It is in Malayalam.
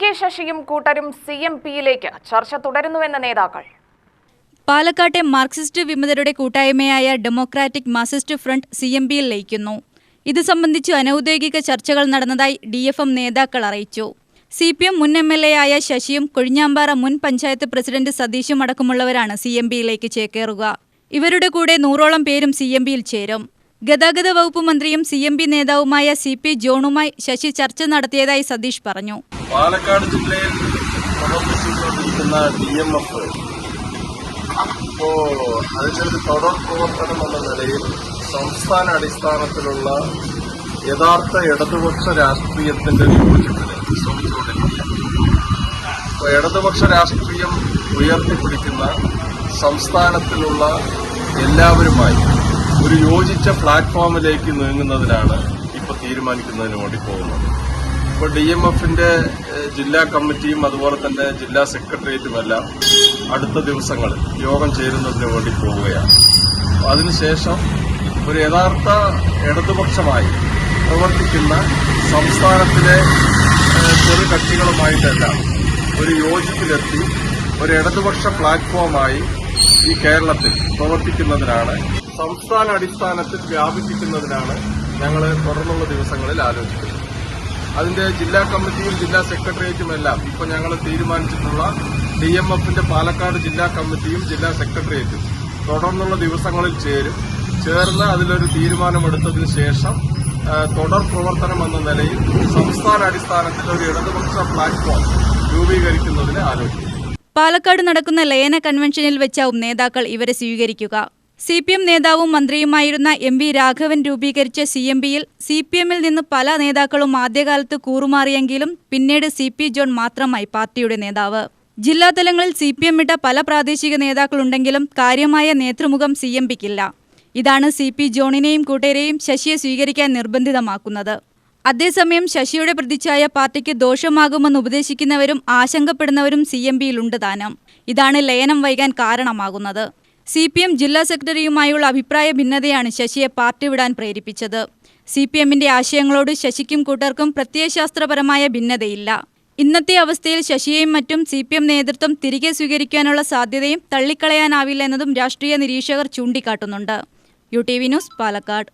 കെ ശശിയും കൂട്ടരും CMPയിലേക്ക് ചർച്ച തുടരുന്നുവെന്ന നേതാക്കൾ. പാലക്കാട്ടെ മാർക്സിസ്റ്റ് വിമതരുടെ കൂട്ടായ്മയായ ഡെമോക്രാറ്റിക് മാർക്സിസ്റ്റ് ഫ്രണ്ട് CMPയിൽ ലയിക്കുന്നു. ഇത് സംബന്ധിച്ച് അനൌദ്യോഗിക ചർച്ചകൾ നടന്നതായി DFM നേതാക്കൾ അറിയിച്ചു. CPM മുൻ MLA ആയ ശശിയും കൊഴിഞ്ഞാമ്പാറ മുൻ പഞ്ചായത്ത് പ്രസിഡന്റ് സതീഷും അടക്കമുള്ളവരാണ് CMPയിലേക്ക് ചേക്കേറുക. ഇവരുടെ കൂടെ 100ഓളം പേരും CMPയിൽ ചേരും. ഗതാഗത വകുപ്പ് മന്ത്രിയും CMP നേതാവുമായ CP ജോണുമായി ശശി ചർച്ച നടത്തിയതായി സതീഷ് പറഞ്ഞു. പാലക്കാട് ജില്ലയിൽ പ്രവർത്തിച്ചുകൊണ്ടിരിക്കുന്ന DMF അതിന്റെ തുടർ പ്രവർത്തനം എന്ന നിലയിൽ സംസ്ഥാന അടിസ്ഥാനത്തിലുള്ള യഥാർത്ഥ ഇടതുപക്ഷ രാഷ്ട്രീയത്തിന്റെ യോജിപ്പിന് ശ്രമിച്ചുകൊണ്ടിരിക്കുകയാണ്. ഇടതുപക്ഷ രാഷ്ട്രീയം ഉയർത്തിപ്പിടിക്കുന്ന സംസ്ഥാനത്തിലുള്ള എല്ലാവരുമായി ഒരു യോജിച്ച പ്ലാറ്റ്ഫോമിലേക്ക് നീങ്ങുന്നതിനാണ് ഇപ്പോൾ തീരുമാനിക്കുന്നതിന് വേണ്ടി പോകുന്നത്. ഇപ്പോൾ DMFന്റെ ജില്ലാ കമ്മിറ്റിയും അതുപോലെ തന്നെ ജില്ലാ സെക്രട്ടേറിയറ്റുമെല്ലാം അടുത്ത ദിവസങ്ങളിൽ യോഗം ചേരുന്നതിന് വേണ്ടി പോവുകയാണ്. അതിനുശേഷം ഒരു യഥാർത്ഥ ഇടതുപക്ഷമായി പ്രവർത്തിക്കുന്ന സംസ്ഥാനത്തിലെ ചെറു കക്ഷികളുമായിട്ടെല്ലാം ഒരു യോജിപ്പിലെത്തി ഒരു ഇടതുപക്ഷ പ്ലാറ്റ്ഫോമായി ഈ കേരളത്തിൽ പ്രവർത്തിക്കുന്നതിനാണ്, സംസ്ഥാന അടിസ്ഥാനത്തിൽ വ്യാപിപ്പിക്കുന്നതിനാണ് ഞങ്ങൾ തുടർന്നുള്ള ദിവസങ്ങളിൽ ആലോചിക്കുന്നത്. അതിന്റെ ജില്ലാ കമ്മിറ്റിയും ജില്ലാ സെക്രട്ടേറിയറ്റുമെല്ലാം ഇപ്പോൾ ഞങ്ങൾ തീരുമാനിച്ചിട്ടുള്ള DMFന്റെ പാലക്കാട് ജില്ലാ കമ്മിറ്റിയും ജില്ലാ സെക്രട്ടേറിയറ്റും തുടർന്നുള്ള ദിവസങ്ങളിൽ ചേർന്ന് അതിലൊരു തീരുമാനമെടുത്തതിന് ശേഷം തുടർ പ്രവർത്തനം എന്ന നിലയിൽ സംസ്ഥാന അടിസ്ഥാനത്തിൽ ഒരു ഇടതുപക്ഷ പ്ലാറ്റ്ഫോം രൂപീകരിക്കുന്നതിന് ആലോചിക്കും. പാലക്കാട് നടക്കുന്ന ലയന കൺവെൻഷനിൽ വെച്ചാവും നേതാക്കൾ ഇവരെ സ്വീകരിക്കുക. CPM നേതാവും മന്ത്രിയുമായിരുന്ന MV രാഘവൻ രൂപീകരിച്ച CMPയിൽ CPMൽ നിന്ന് പല നേതാക്കളും ആദ്യകാലത്ത് കൂറുമാറിയെങ്കിലും പിന്നീട് CP ജോൺ മാത്രമായി പാർട്ടിയുടെ നേതാവ്. ജില്ലാതലങ്ങളിൽ CPM വിട്ട പല പ്രാദേശിക നേതാക്കളുണ്ടെങ്കിലും കാര്യമായ നേതൃമുഖം CMPക്കില്ല. ഇതാണ് CP ജോണിനെയും കൂട്ടരെയും ശശിയെ സ്വീകരിക്കാൻ നിർബന്ധിതമാക്കുന്നത്. അതേസമയം ശശിയുടെ പ്രതിച്ഛായ പാർട്ടിക്ക് ദോഷമാകുമെന്ന് ഉപദേശിക്കുന്നവരും ആശങ്കപ്പെടുന്നവരും CMPയിലുണ്ട് താനും. ഇതാണ് ലയനം വൈകാൻ കാരണമാകുന്നത്. CPM ജില്ലാ സെക്രട്ടറിയുമായുള്ള അഭിപ്രായ ഭിന്നതയാണ് ശശിയെ പാർട്ടി വിടാൻ പ്രേരിപ്പിച്ചത്. CPMന്റെ ആശയങ്ങളോട് ശശിക്കും കൂട്ടർക്കും പ്രത്യയശാസ്ത്രപരമായ ഭിന്നതയില്ല. ഇന്നത്തെ അവസ്ഥയിൽ ശശിയെയും മറ്റും CPM നേതൃത്വം തിരികെ സ്വീകരിക്കാനുള്ള സാധ്യതയും തള്ളിക്കളയാനാവില്ല എന്നതും രാഷ്ട്രീയ നിരീക്ഷകർ ചൂണ്ടിക്കാട്ടുന്നുണ്ട്. UTV news, Palakkad.